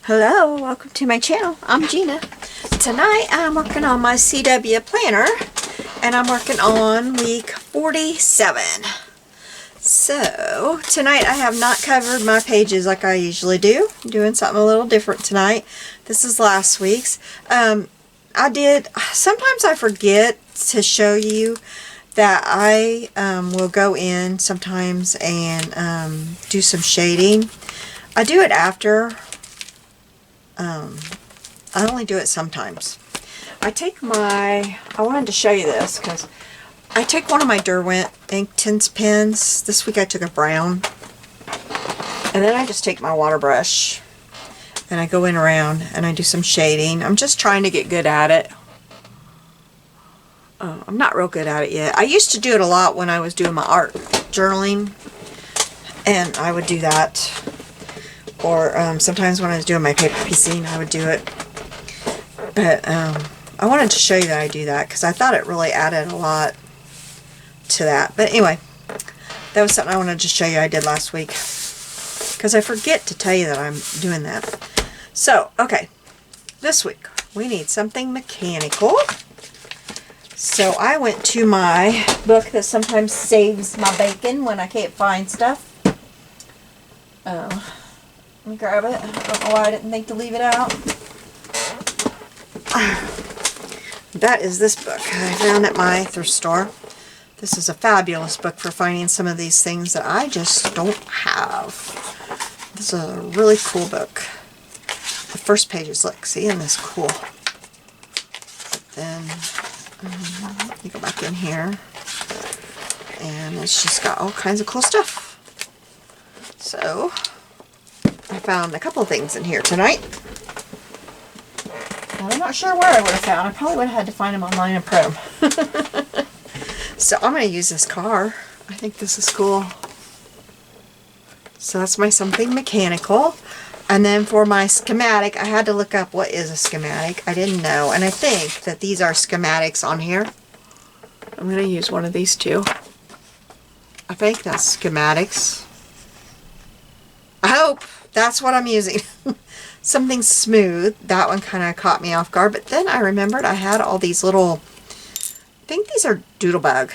Hello, welcome to my channel. I'm Gina. Tonight I'm working on my CW planner and I'm working on week 47. So tonight I have not covered my pages like I usually do. I'm doing something a little different tonight. This is last week's. Sometimes I forget to show you that I will go in sometimes and do some shading. I do it after. I only do it sometimes. I wanted to show you this because I take one of my Derwent ink tints pens. This week I took a brown. And then I just take my water brush and I go in around and I do some shading. I'm just trying to get good at it. I'm not real good at it yet. I used to do it a lot when I was doing my art journaling. And I would do that. Or sometimes when I was doing my paper piecing, I would do it. But I wanted to show you that I do that because I thought it really added a lot to that. But anyway, that was something I wanted to show you I did last week. Because I forget to tell you that I'm doing that. So, okay. This week, we need something mechanical. So I went to my book that sometimes saves my bacon when I can't find stuff. Let me grab it. I don't know why I didn't think to leave it out. That is this book I found at my thrift store. This is a fabulous book for finding some of these things that I just don't have. This is a really cool book. The first pages, look, see, isn't this cool? Then you go back in here, and it's just got all kinds of cool stuff. So I found a couple of things in here tonight. And I'm not sure where I would have found. I probably would have had to find them online and print them. So I'm going to use this car. I think this is cool. So that's my something mechanical. And then for my schematic, I had to look up what is a schematic. I didn't know. And I think that these are schematics on here. I'm going to use one of these too. I think that's schematics. I hope. That's what I'm using. Something smooth. That one kind of caught me off guard. But then I remembered I had all these little... I think these are Doodlebug.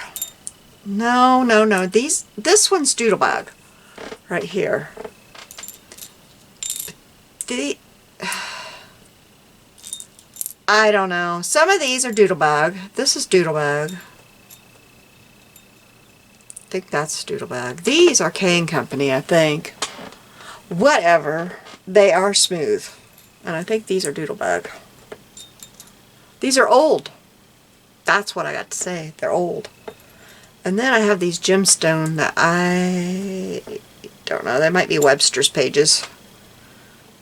No. This one's Doodlebug. Right here. I don't know. Some of these are Doodlebug. This is Doodlebug. I think that's Doodlebug. These are K & Company, I think. Whatever, they are smooth. And I think these are Doodlebug. These are old. That's what I got to say. They're old. And then I have these gemstone that I don't know. They might be Webster's pages.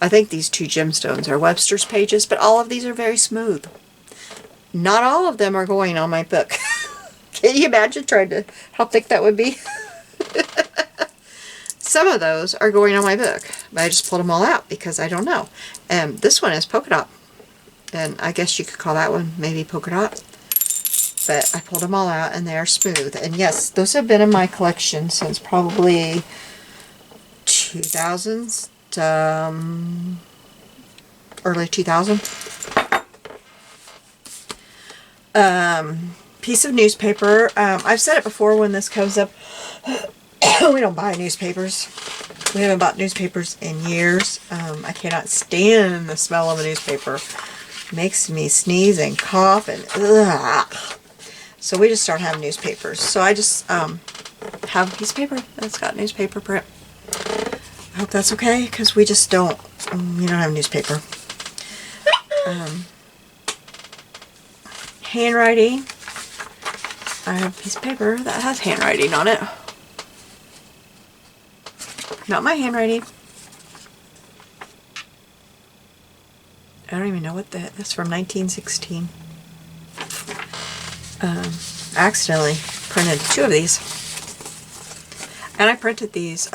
I think these two gemstones are Webster's pages, but all of these are very smooth. Not all of them are going on my book. Can you imagine trying to, how thick that would be? Some of those are going on my book, but I just pulled them all out because I don't know. And this one is polka dot, and I guess you could call that one maybe polka dot. But I pulled them all out, and they are smooth. And yes, those have been in my collection since probably 2000s, early 2000. Piece of newspaper. I've said it before when this comes up. We don't buy newspapers. We haven't bought newspapers in years. I cannot stand the smell of a newspaper. It makes me sneeze and cough and ugh. So we just start having newspapers. So I just have a piece of paper that's got newspaper print. I hope that's okay because we just don't. We don't have newspaper. Handwriting. I have a piece of paper that has handwriting on it. Not my handwriting. I don't even know what that's from 1916. I accidentally printed two of these. And I printed these.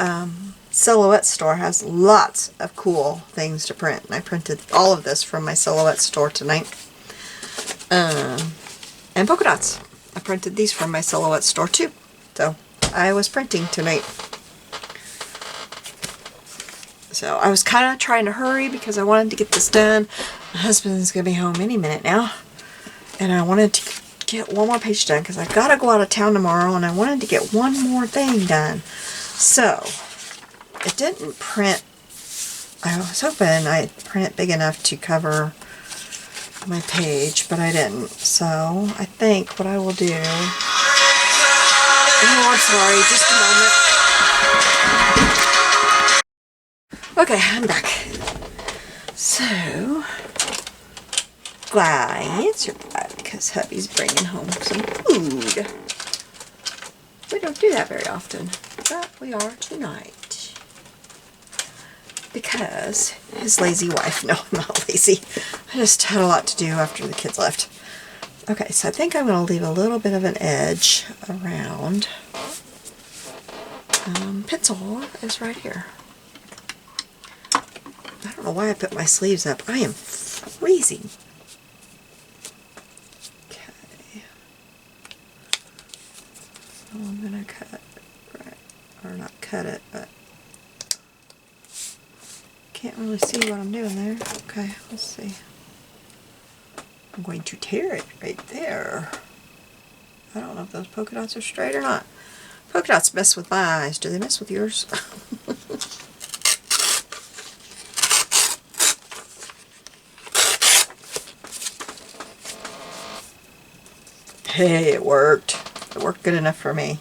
Silhouette store has lots of cool things to print. And I printed all of this from my Silhouette store tonight. And polka dots. I printed these from my Silhouette store too. So I was printing tonight. So I was kind of trying to hurry because I wanted to get this done. My husband's going to be home any minute now. And I wanted to get one more page done because I got to go out of town tomorrow and I wanted to get one more thing done. So it didn't print. I was hoping I'd print it big enough to cover my page, but I didn't. So I think what I will do... Oh, I'm sorry. Just a moment. Okay, I'm back. So, glad I answered that because hubby's bringing home some food. We don't do that very often, but we are tonight. Because his lazy wife, no, I'm not lazy. I just had a lot to do after the kids left. Okay, so I think I'm going to leave a little bit of an edge around. Pencil is right here. I don't know why I put my sleeves up. I am freezing. Okay. So I'm going to cut, right, or not cut it, but can't really see what I'm doing there. Okay, let's see. I'm going to tear it right there. I don't know if those polka dots are straight or not. Polka dots mess with my eyes. Do they mess with yours? Hey, it worked. It worked good enough for me.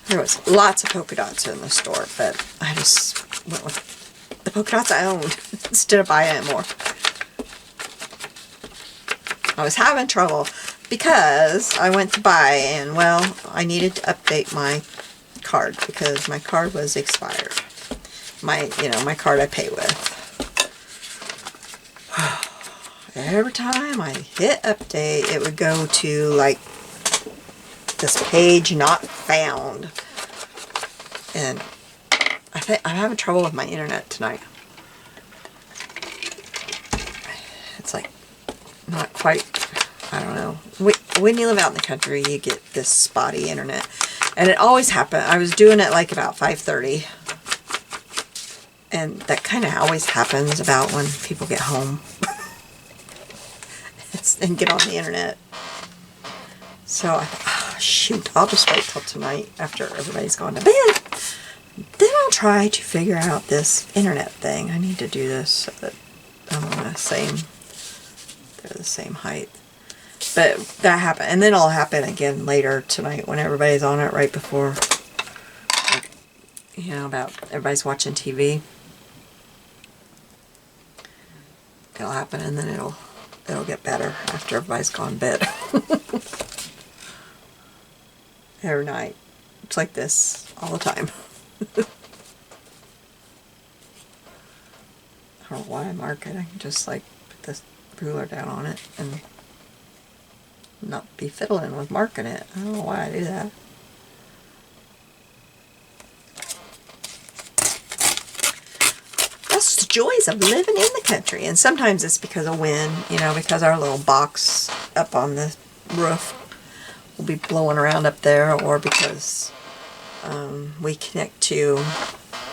There was lots of polka dots in the store, but I just went with the polka dots I owned instead of buying more. I was having trouble because I went to buy and, well, I needed to update my card because my card was expired. My card I pay with. Every time I hit update, it would go to, like, this page not found. And I think I'm having trouble with my internet tonight. It's like not quite, I don't know. When you live out in the country, you get this spotty internet. And it always happens. I was doing it like about 5:30. And that kind of always happens about when people get home. And get on the internet. So I thought, oh, shoot, I'll just wait till tonight after everybody's gone to bed. Then I'll try to figure out this internet thing. I need to do this so that I'm on they're the same height. But that happened. And then it'll happen again later tonight when everybody's on it right before, about everybody's watching TV. It'll happen and then it'll get better after everybody's gone to bed. Every night. It's like this all the time. I don't know why I mark it. I can just like put this ruler down on it and not be fiddling with marking it. I don't know why I do that. That's the joys of living in the country. And sometimes it's because of wind, because our little box up on the roof will be blowing around up there, or because we connect to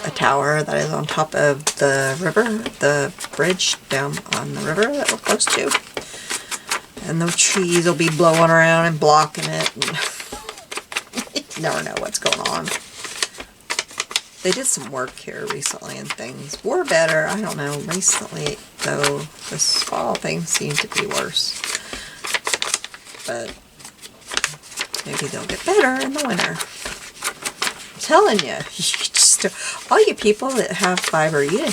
a tower that is on top of the river, the bridge down on the river that we're close to. And the trees will be blowing around and blocking it. And you never know what's going on. They did some work here recently and things were better. I don't know. Recently, though, this fall things seem to be worse. But maybe they'll get better in the winter. I'm telling you, all you people that have fiber, you're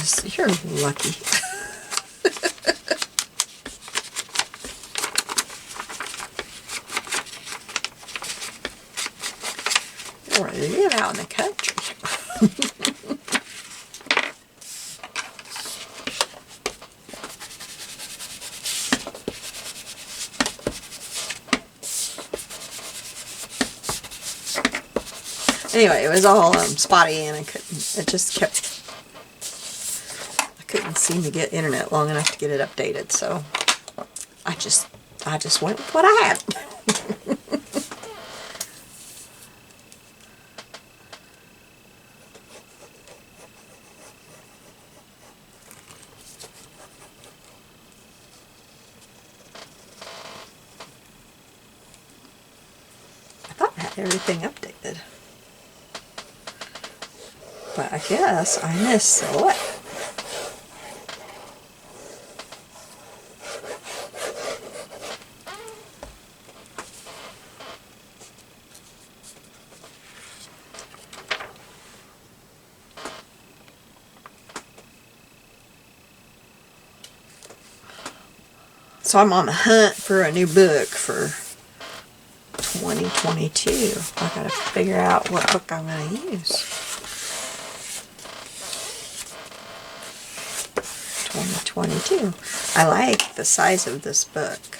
lucky. Or live out in the country. Anyway, it was all spotty, and I couldn't can't seem to get internet long enough to get it updated, so I just went with what I had. I thought I had everything updated, but I guess I missed select. So I'm on the hunt for a new book for 2022. I gotta figure out what book I'm gonna use. 2022. I like the size of this book.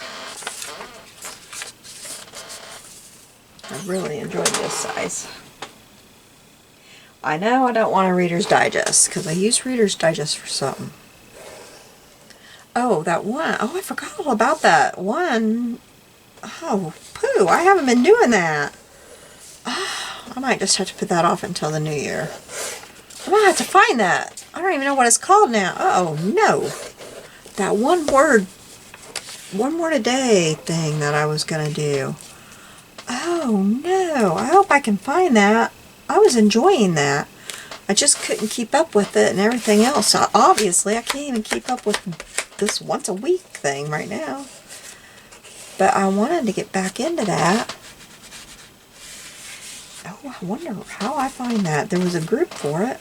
I really enjoyed this size. I know I don't want a Reader's Digest because I use Reader's Digest for something. Oh, that one. Oh, I forgot all about that one. Oh, poo. I haven't been doing that. Oh, I might just have to put that off until the new year. I might have to find that. I don't even know what it's called now. Oh, no. That one word a day thing that I was going to do. Oh, no. I hope I can find that. I was enjoying that. I just couldn't keep up with it and everything else. Obviously, I can't even keep up with this once a week thing right now. But I wanted to get back into that. Oh, I wonder how I find that. There was a group for it.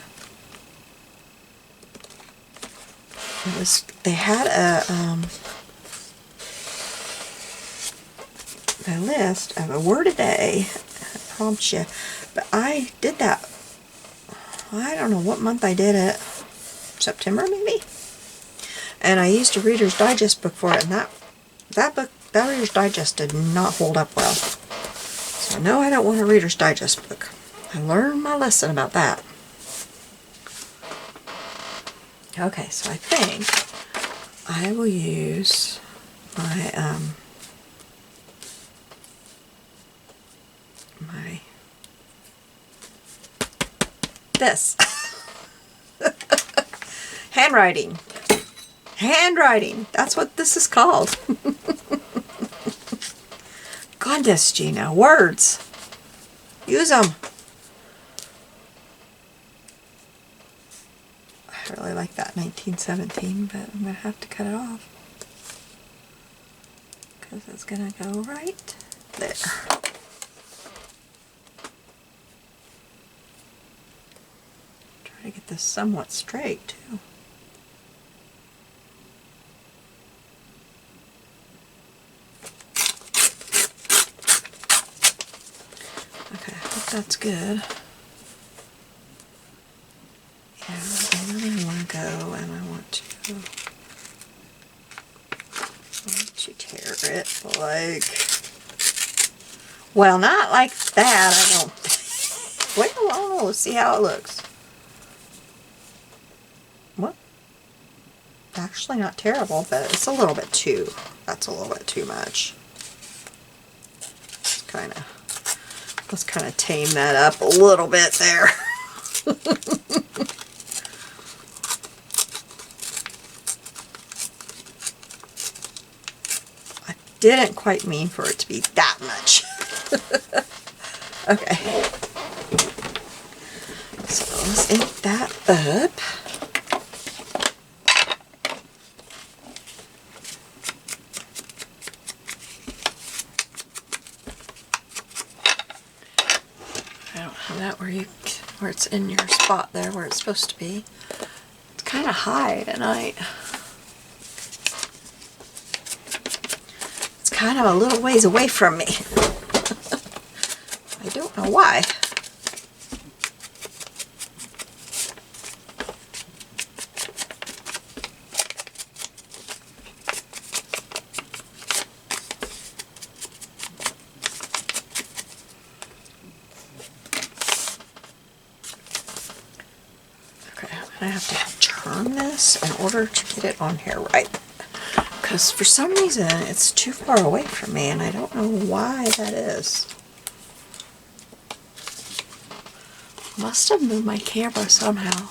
They had a list of a word a day. It prompts you. But I did that. I don't know what month I did it. September maybe? And I used a Reader's Digest book for it, and that Reader's Digest did not hold up well. So no, I don't want a Reader's Digest book. I learned my lesson about that. Okay, so I think I will use my this handwriting. Handwriting. That's what this is called. Goodness, Gina. Words. Use them. I really like that 1917, but I'm going to have to cut it off. Because it's going to go right there. Try to get this somewhat straight, too. Okay, I hope that's good. Yeah, and then I want to go and I want to tear it like, well, not like that, I don't think. Well, I don't know, let's see how it looks. What? Actually not terrible, but it's a little bit that's a little bit too much. Let's kind of tame that up a little bit there. I didn't quite mean for it to be that much. Okay. So let's ink that up. That where it's in your spot there where it's supposed to be. It's kind of high tonight. It's kind of a little ways away from me. I don't know why. I have to turn this in order to get it on here right. Because for some reason it's too far away from me and I don't know why that is. Must have moved my camera somehow.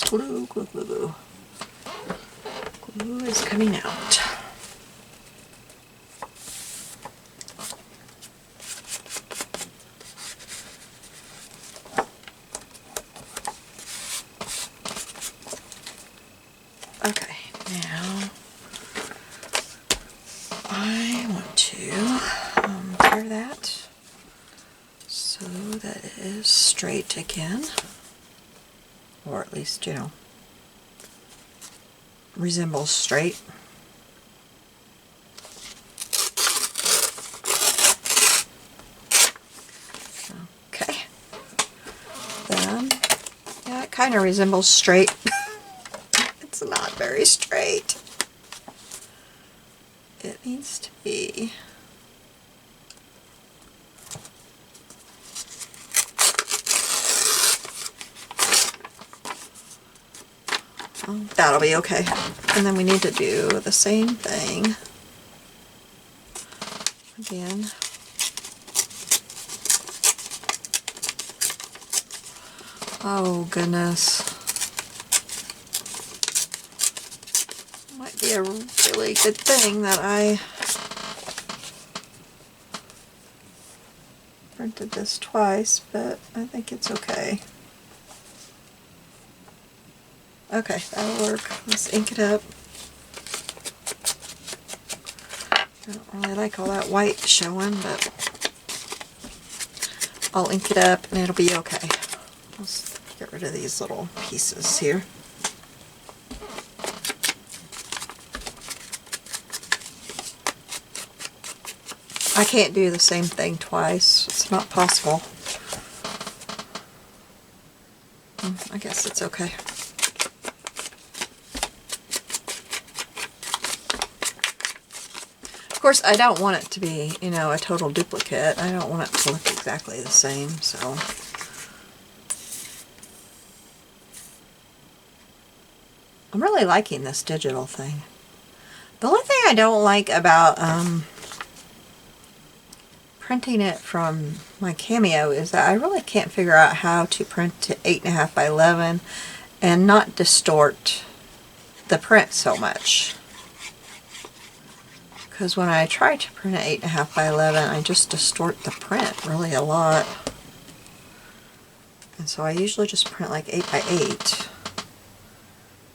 Glue, glue, glue, glue. Glue is coming out. Okay, now I want to tear that so that it is straight again. Or at least, you know, resembles straight. Okay. Then, yeah, it kind of resembles straight. It's not very straight. It needs to be. That'll be okay. And then we need to do the same thing again. Oh goodness. Might be a really good thing that I printed this twice, but I think it's okay. Okay, that'll work. Let's ink it up. I don't really like all that white showing, but I'll ink it up and it'll be okay. Let's get rid of these little pieces here. I can't do the same thing twice. It's not possible. I guess it's okay. Of course, I don't want it to be, you know, a total duplicate. I don't want it to look exactly the same, so. I'm really liking this digital thing. The only thing I don't like about printing it from my Cameo is that I really can't figure out how to print to 8.5 by 11 and not distort the print so much. Because when I try to print at 8.5 by 11, I just distort the print really a lot. And so I usually just print like 8 by 8.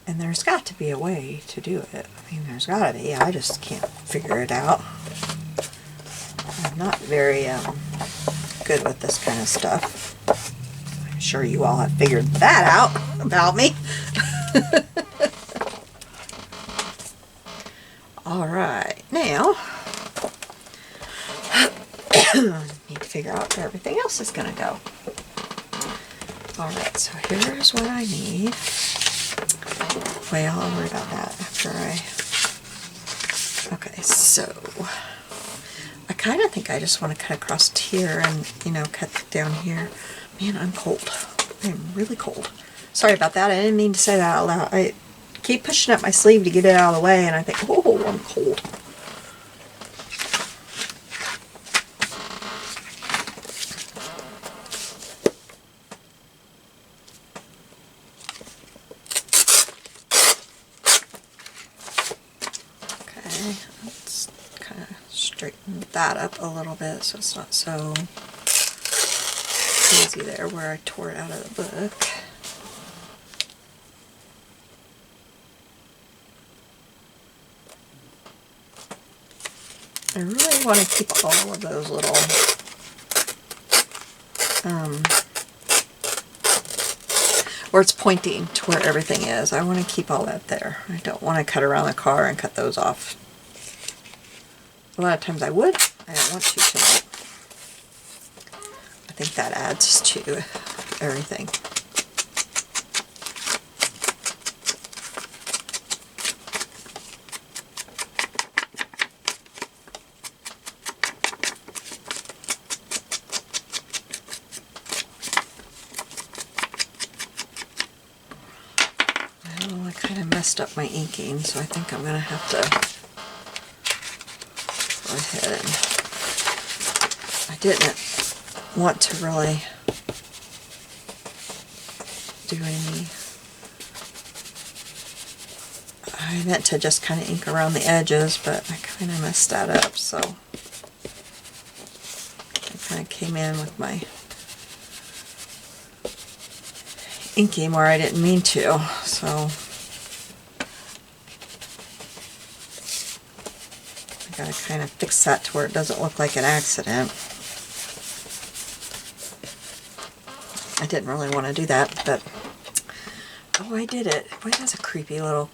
And there's got to be a way to do it. I mean, there's got to be. I just can't figure it out. I'm not very good with this kind of stuff. I'm sure you all have figured that out about me. Alright, now need to figure out where everything else is going to go. Alright, so here's what I need. Well, I'll worry about that after I... Okay, so I kind of think I just want to cut across here and, you know, cut down here. Man, I'm cold. I'm really cold. Sorry about that. I didn't mean to say that out loud. I keep pushing up my sleeve to get it out of the way, and I think, oh, I'm cold. Okay, let's kind of straighten that up a little bit so it's not so easy there where I tore it out of the book. I really want to keep all of those little where it's pointing to where everything is. I want to keep all that there. I don't want to cut around the car and cut those off. A lot of times I would. I don't want to tonight. I think that adds to everything. Well, I kind of messed up my inking, so I think I'm going to have to go ahead and... I didn't want to really do any... I meant to just kind of ink around the edges, but I kind of messed that up, so I kind of came in with my inking where I didn't mean to, so I gotta kind of fix that to where it doesn't look like an accident. I didn't really want to do that, but oh, I did it. Boy, that's a creepy little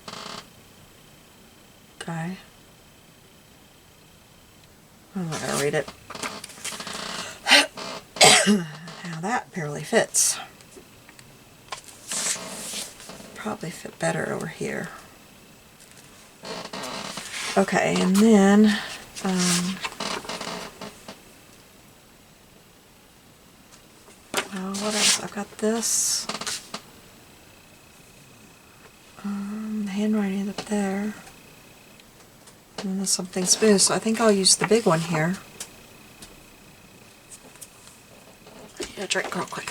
guy. I'm not gonna read it. Now that barely fits. Probably fit better over here. Okay, and then well, what else? I've got this. The handwriting up there. And then there's something smooth, so I think I'll use the big one here. I need a drink real quick.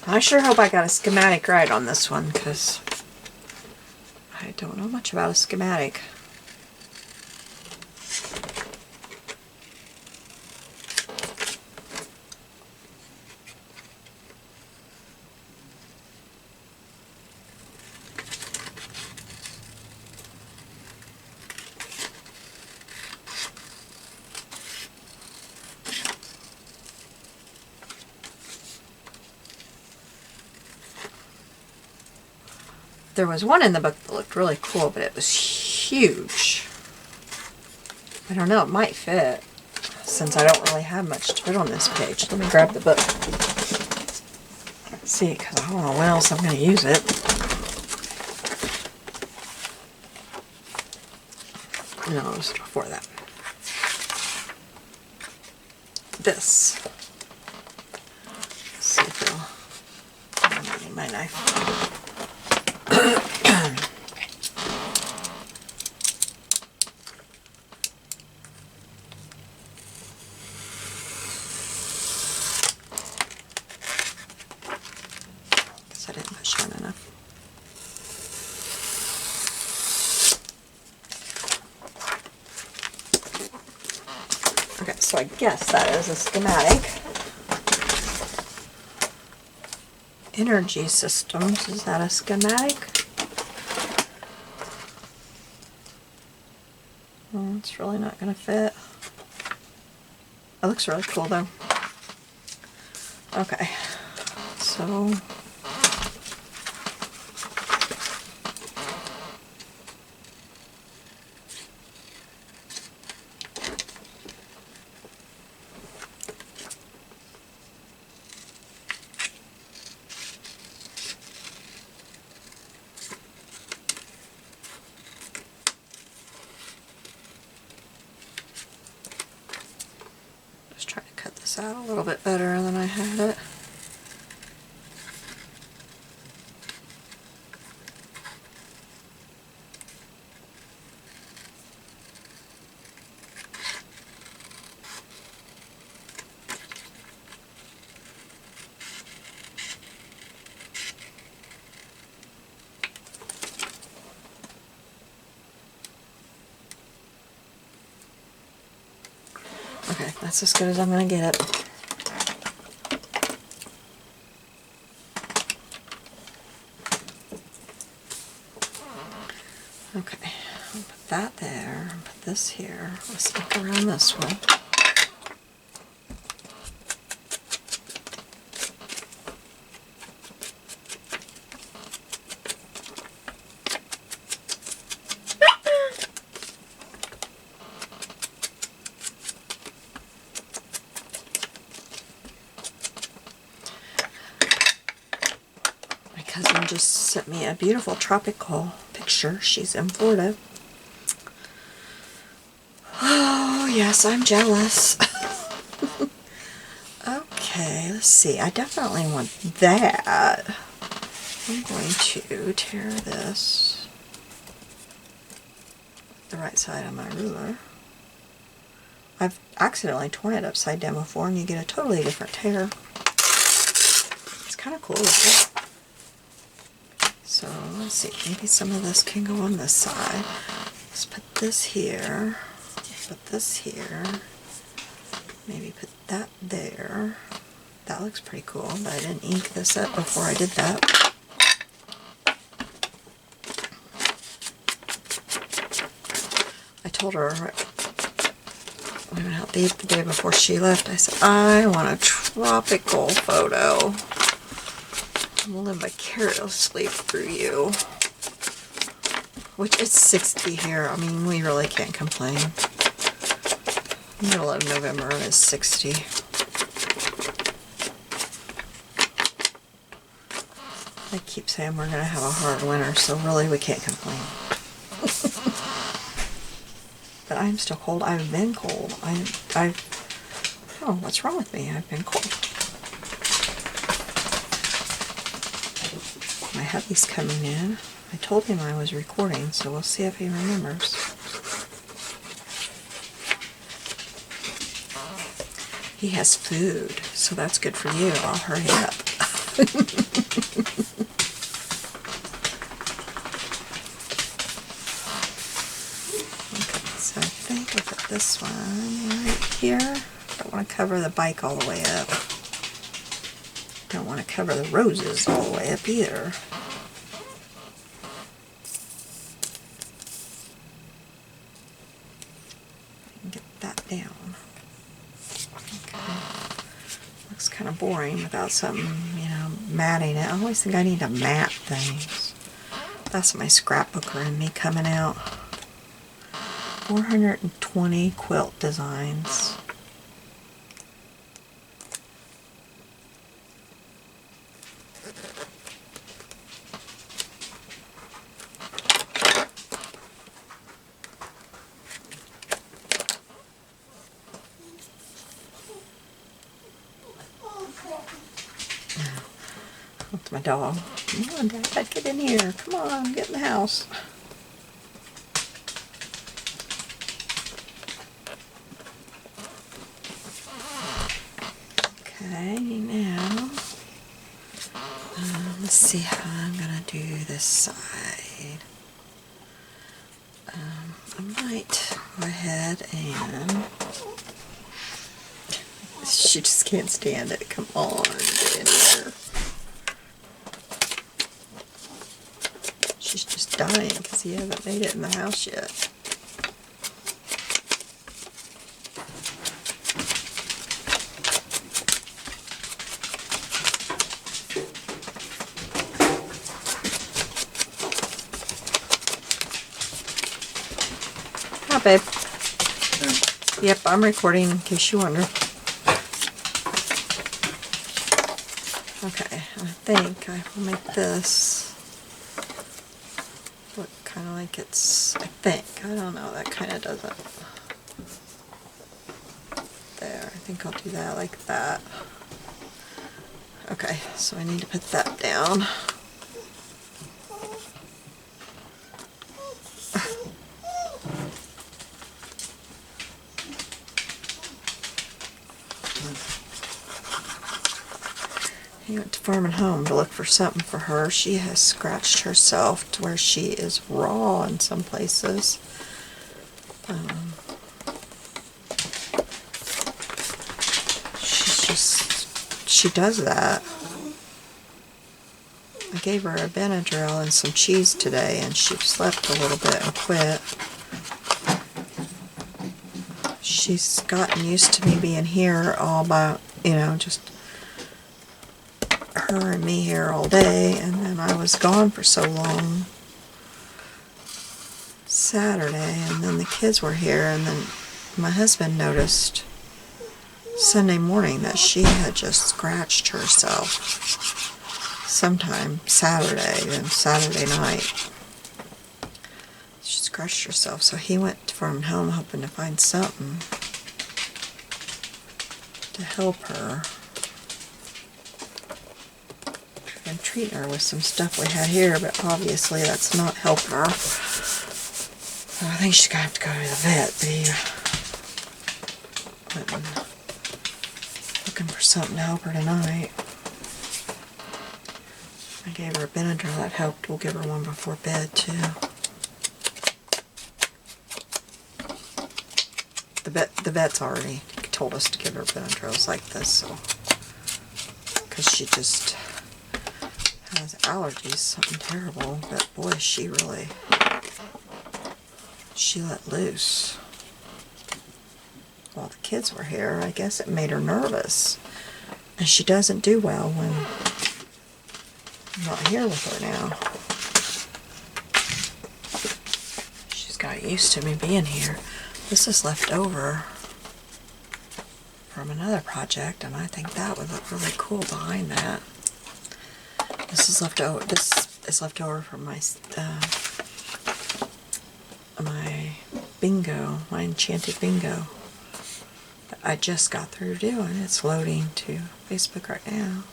I sure hope I got a schematic right on this one, because I don't know much about a schematic. There was one in the book that looked really cool, but it was huge. I don't know, it might fit, since I don't really have much to put on this page. Let me grab the book. Let's see, because I don't know when else I'm going to use it. No, it was before that. This. Let's see if it'll... I don't need my knife. I didn't put shine enough. Okay, so I guess that is a schematic. Energy systems, is that a schematic? Well, it's really not going to fit. It looks really cool though. Okay, so try to cut this out a little bit better than I had it. Okay, that's as good as I'm going to get it. Okay, I'll put that there, put this here. Let's stick around this one. My cousin just sent me a beautiful tropical picture. She's in Florida. Oh, yes, I'm jealous. Okay, let's see. I definitely want that. I'm going to tear this the right side of my ruler. I've accidentally torn it upside down before and you get a totally different tear. It's kind of cool looking. So let's see, maybe some of this can go on this side. Let's put this here, put this here, maybe put that there. That looks pretty cool, but I didn't ink this up before I did that. I told her, we went out the day before she left, I said, I want a tropical photo. We'll live vicariously through you. Which, it's 60 here. I mean, we really can't complain. Middle of November and it's 60. I keep saying we're going to have a hard winter, so really we can't complain. But I'm still cold. I've been cold. Oh, what's wrong with me? I've been cold. My hubby's coming in. I told him I was recording, so we'll see if he remembers. He has food, so that's good for you. I'll hurry up. Okay, so I think we'll put this one right here. Don't want to cover the bike all the way up. Don't want to cover the roses all the way up either. Get that down. Okay. Looks kind of boring without something, you know, matting it. I always think I need to mat things. That's my scrapbooker and me coming out. 420 quilt designs. That's my dog. Come on, Dad, get in here. Come on, get in the house. Okay, now, let's see how I'm going to do this side. I might go ahead and... She just can't stand it. Come on, get in here. She's just dying because he hasn't made it in the house yet. Hi, babe. Yep, I'm recording in case you wonder. Okay, I think I will make this look kind of like it's, I don't know, that kind of doesn't. There, I think I'll do that like that. Okay, so I need to put that down. He went to Farm and Home to look for something for her. She has scratched herself to where she is raw in some places. She's just, she does that. I gave her a Benadryl and some cheese today, and she slept a little bit and quit. She's gotten used to me being here all by, you know, just her and me here all day, and then I was gone for so long Saturday, and then the kids were here, and then my husband noticed Sunday morning that she had just scratched herself sometime Saturday and Saturday night. She scratched herself, so he went from home hoping to find something to help her. I'm treating her with some stuff we had here, but obviously that's not helping her. So I think she's going to have to go to the vet. Looking for something to help her tonight. I gave her a Benadryl, that helped. We'll give her one before bed too. The vet's already told us to give her Benadryls like this, so because she just has allergies, something terrible. But boy, she let loose. While the kids were here, I guess it made her nervous, and she doesn't do well when I'm not here with her now. She's got used to me being here. This is left over from another project, and I think that would look really cool behind that. This is left over. This is left over from my my bingo, my enchanted bingo. That I just got through doing. It's loading to Facebook right now,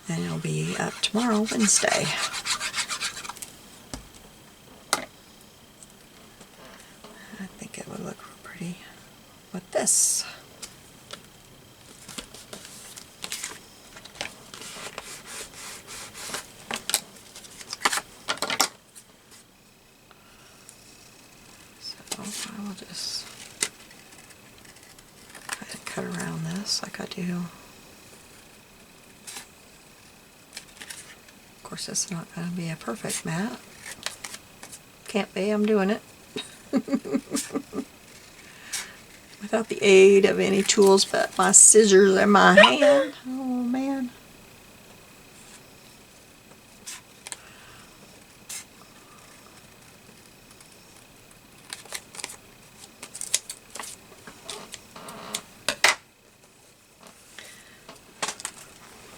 and it'll be up tomorrow, Wednesday. I think it would look pretty with this. So I will just cut around this like I do. Of course, it's not going to be a perfect mat. Can't be, I'm doing it. Without the aid of any tools but my scissors and my hand. Oh man.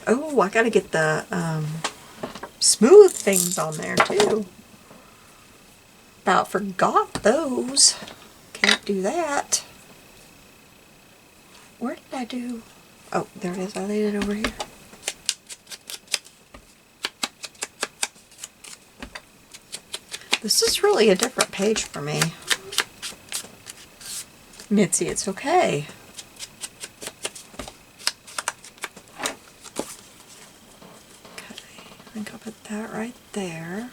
Oh, I gotta get the smooth things on there too. About forgot those. Can't do that. Where did I do? Oh, there it is. I laid it over here. This is really a different page for me. Mitzi, it's okay. Okay, I think I'll put that right there.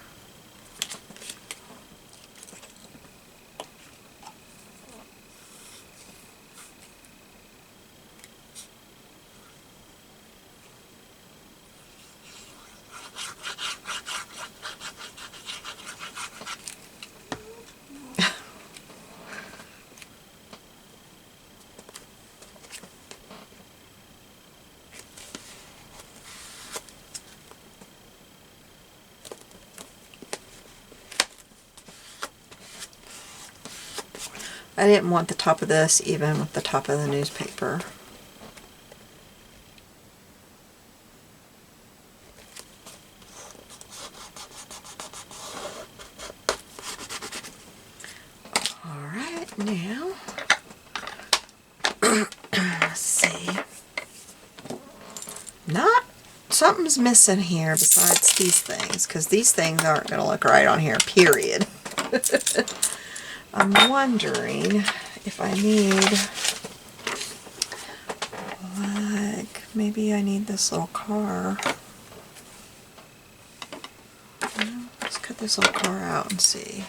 I didn't want the top of this even with the top of the newspaper. Alright, now, let's see. Something's missing here besides these things, because these things aren't going to look right on here, period. I'm wondering if I need, like, maybe I need this little car. Let's cut this little car out and see.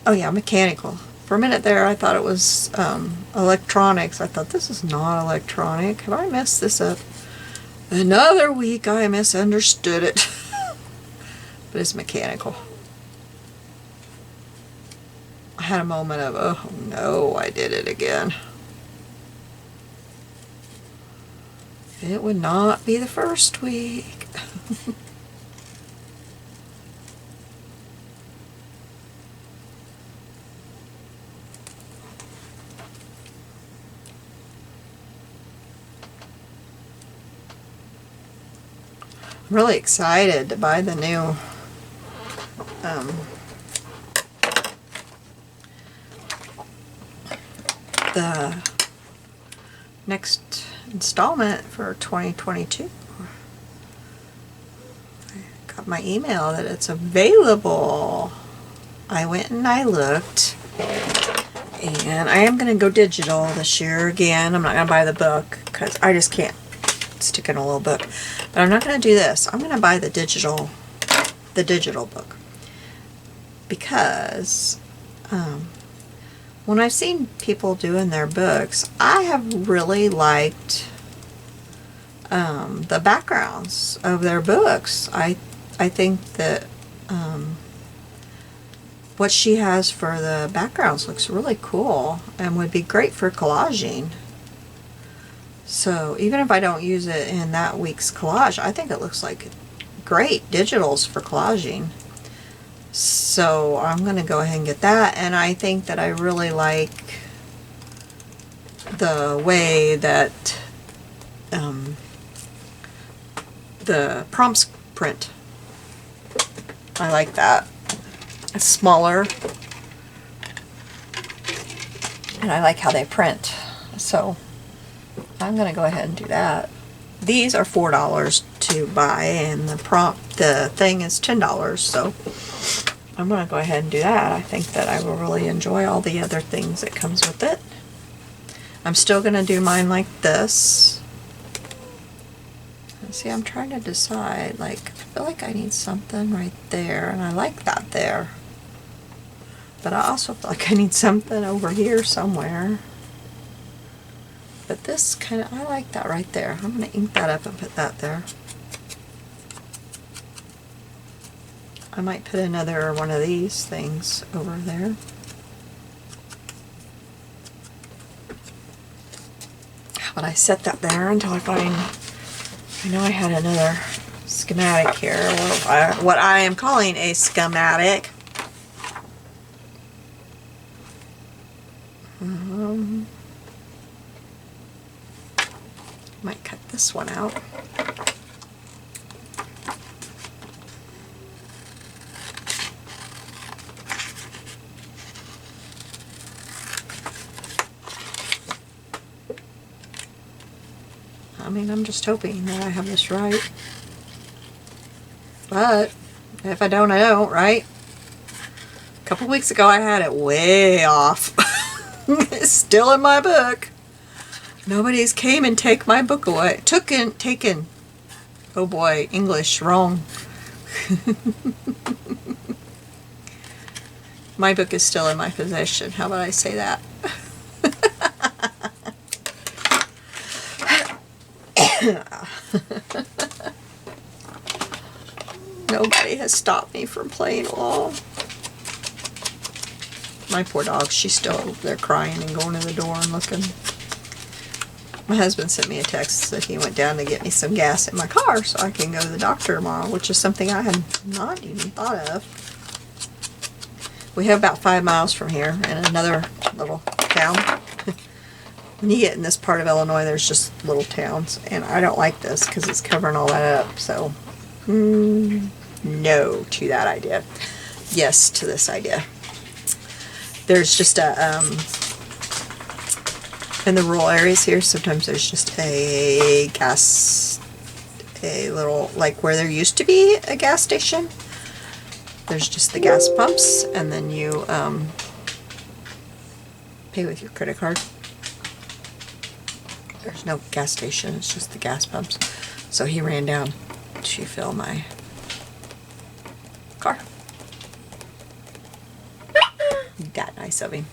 Oh yeah, mechanical. For a minute there, I thought it was electronics. I thought, this is not electronic. Have I messed this up? Another week I misunderstood it. But it's mechanical. I had a moment of, oh no, I did it again. It would not be the first week. I'm really excited to buy the new the next installment for 2022. I got my email that it's available. I went and I looked, and I am going to go digital this year again. I'm not going to buy the book because I just can't stick in a little book. But I'm not going to do this. I'm going to buy the digital book, because when I've seen people doing their books, I have really liked the backgrounds of their books. I think that what she has for the backgrounds looks really cool and would be great for collaging. So even if I don't use it in that week's collage, I think it looks like great digitals for collaging. So I'm going to go ahead and get that. And I think that I really like the way that the prompts print. I like that. It's smaller. And I like how they print. So I'm going to go ahead and do that. These are $4 to buy, and the thing is $10, so I'm going to go ahead and do that. I think that I will really enjoy all the other things that comes with it. I'm still going to do mine like this. See, I'm trying to decide, like, I feel like I need something right there, and I like that there. But I also feel like I need something over here somewhere. But this kind of, I like that right there. I'm going to ink that up and put that there. I might put another one of these things over there. But I set that there until I find, I know I had another schematic here, what I am calling a schematic. Might cut this one out. I mean, I'm just hoping that I have this right. But if I don't, I don't, right? A couple weeks ago I had it way off. It's still in my book. Nobody's came and take my book away. Taken. Oh boy, English, wrong. My book is still in my possession. How about I say that? Nobody has stopped me from playing along. My poor dog, she's still over there crying and going to the door and looking. My husband sent me a text that he went down to get me some gas in my car so I can go to the doctor tomorrow, which is something I had not even thought of. We have about 5 miles from here in another little town. When you get in this part of Illinois, there's just little towns, and I don't like this because it's covering all that up, so no to that idea. Yes to this idea. There's just a, in the rural areas here, sometimes there's just a little, like where there used to be a gas station, there's just the gas pumps, and then you pay with your credit card. There's no gas station, it's just the gas pumps. So he ran down to fill my car. nice of him.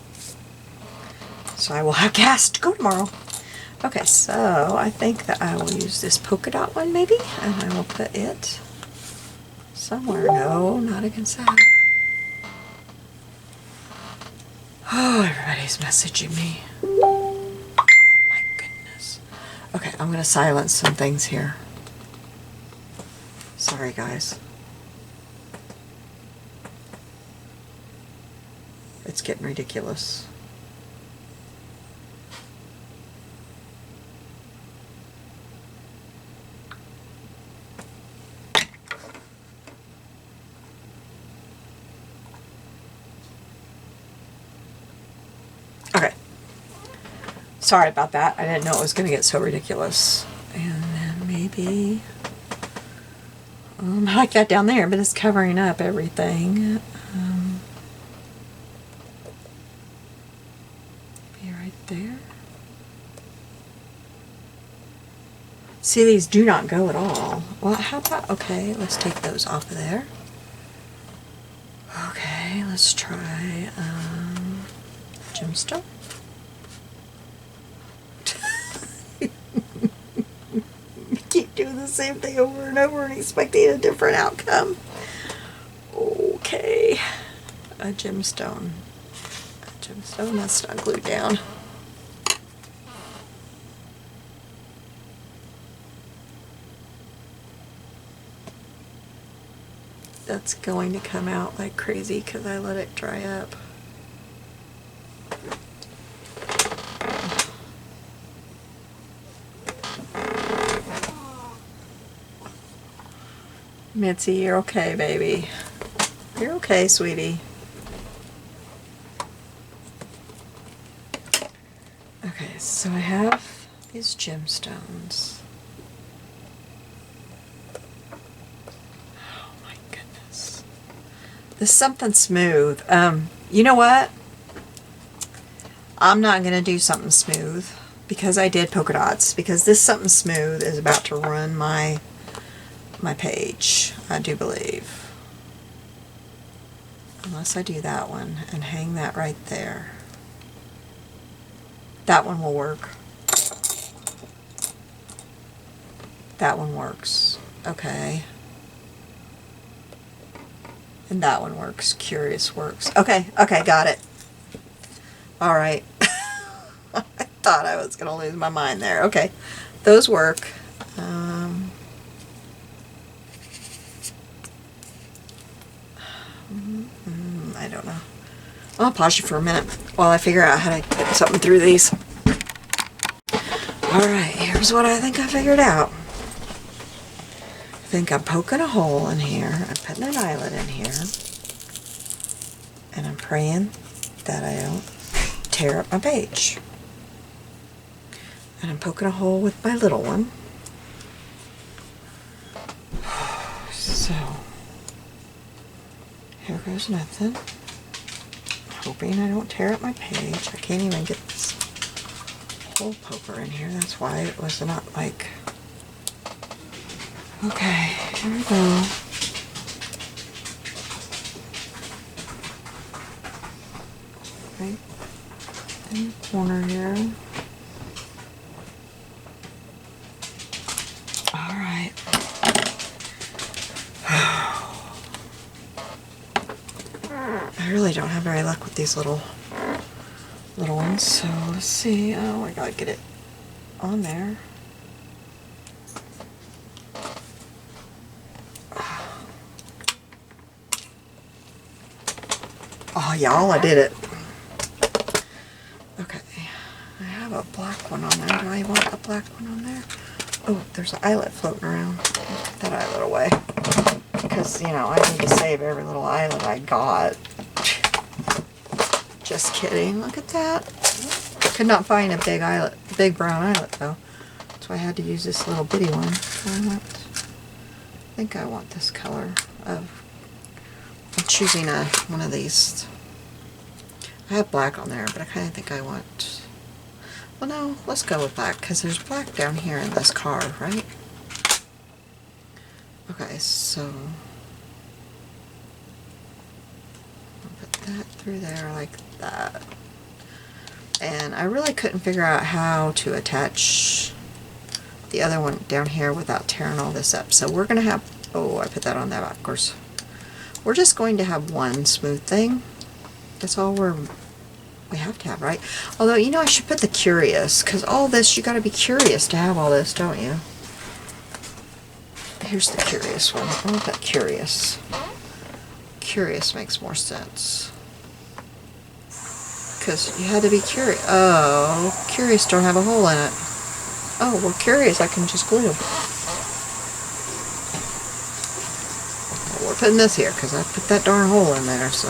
So I will have gas to go tomorrow. Okay, so I think that I will use this polka dot one maybe, and I will put it somewhere. No, not against that. Oh, everybody's messaging me. Oh my goodness. Okay, I'm going to silence some things here. Sorry, guys. It's getting ridiculous. Okay. Sorry about that. I didn't know it was going to get so ridiculous. And then maybe... I like that down there, but it's covering up everything. Be right there. See, these do not go at all. Well, how about... Okay, let's take those off of there. Okay, let's try... gemstone. Keep doing the same thing over and over and expecting a different outcome. Okay, a gemstone. A gemstone that's not glued down. That's going to come out like crazy because I let it dry up. Mitzi, you're okay, baby. You're okay, sweetie. Okay, so I have these gemstones. Oh my goodness. This is something smooth. You know what? I'm not going to do something smooth because I did polka dots, because this something smooth is about to run my page, I do believe. Unless I do that one and hang that right there. That one will work. That one works. Okay. And that one works. Curious works. Okay, okay, got it. Alright. I thought I was going to lose my mind there. Okay, those work. I don't know. I'll pause you for a minute while I figure out how to get something through these. Alright, here's what I think I figured out. I think I'm poking a hole in here. I'm putting an eyelet in here. And I'm praying that I don't tear up my page. And I'm poking a hole with my little one. So, here goes nothing. Hoping I don't tear up my page. I can't even get this hole poker in here. That's why it was not like... Okay, here we go. Right in the corner here. Alright. I really don't have very luck with these little ones, so let's see. Oh, I gotta get it on there. Oh, y'all, I did it. Okay, I have a black one on there. Do I want a black one on there? Oh, there's an eyelet floating around. Let's put that eyelet away. Because, you know, I need to save every little eyelet I got. Just kidding. Look at that. Could not find a big eyelet, big brown eyelet though. So I had to use this little bitty one. I think I want this color of... I'm choosing one of these. I have black on there, but I kind of think I want... Well, no, let's go with black, because there's black down here in this card, right? Okay, so... I'll put that through there like that. And I really couldn't figure out how to attach the other one down here without tearing all this up. So we're going to have, oh, I put that on there backwards. We're just going to have one smooth thing. That's all we have to have, right? Although, you know, I should put the curious, because all this, you got to be curious to have all this, don't you? Here's the curious one. I want that curious. Curious makes more sense. Because you had to be curious. Oh, curious don't have a hole in it. Oh, well, curious I can just glue. Well, we're putting this here because I put that darn hole in there, so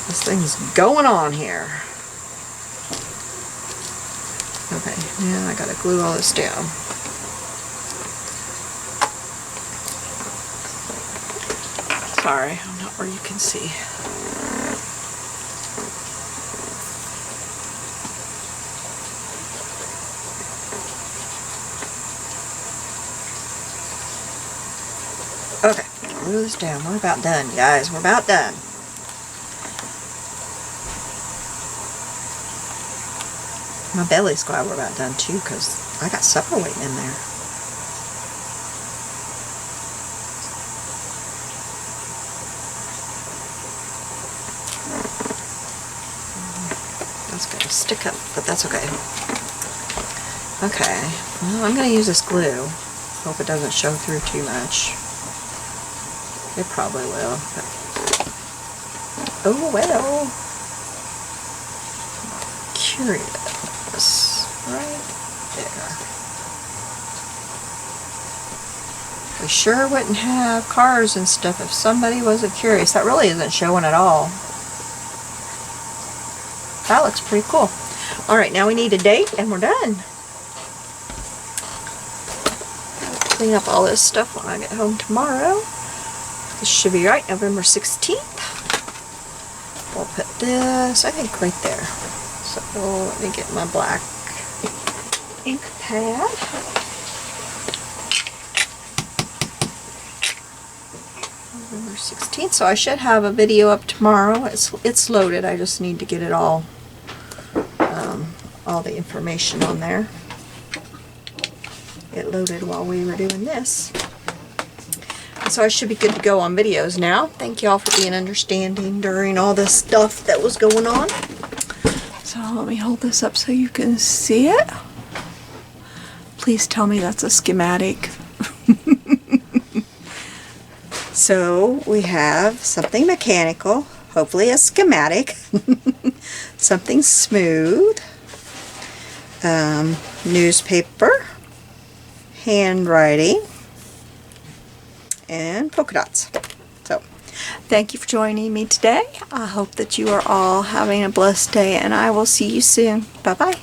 this thing's going on here. Okay, now I gotta glue all this down. Sorry, I'm not where you can see. Okay, glue this down. We're about done, guys. We're about done. My belly's glad we're about done too, because I got supper waiting in there. That's gonna stick up, but that's okay. Okay, well, I'm gonna use this glue. Hope it doesn't show through too much. It probably will. But oh well. Curious. Right there. We sure wouldn't have cars and stuff if somebody wasn't curious. That really isn't showing at all. That looks pretty cool. Alright, now we need a date and we're done. I'll clean up all this stuff when I get home tomorrow. This should be right, November 16th. We'll put this, I think, right there. So let me get my black ink pad. November 16th, so I should have a video up tomorrow. It's loaded, I just need to get it all the information on there. It loaded while we were doing this. So I should be good to go on videos now. Thank you all for being understanding during all this stuff that was going on. So let me hold this up so you can see it. Please tell me that's a schematic. So we have something mechanical, hopefully a schematic, something smooth, newspaper, handwriting, and polka dots. So, thank you for joining me today. I hope that you are all having a blessed day, and I will see you soon. Bye-bye.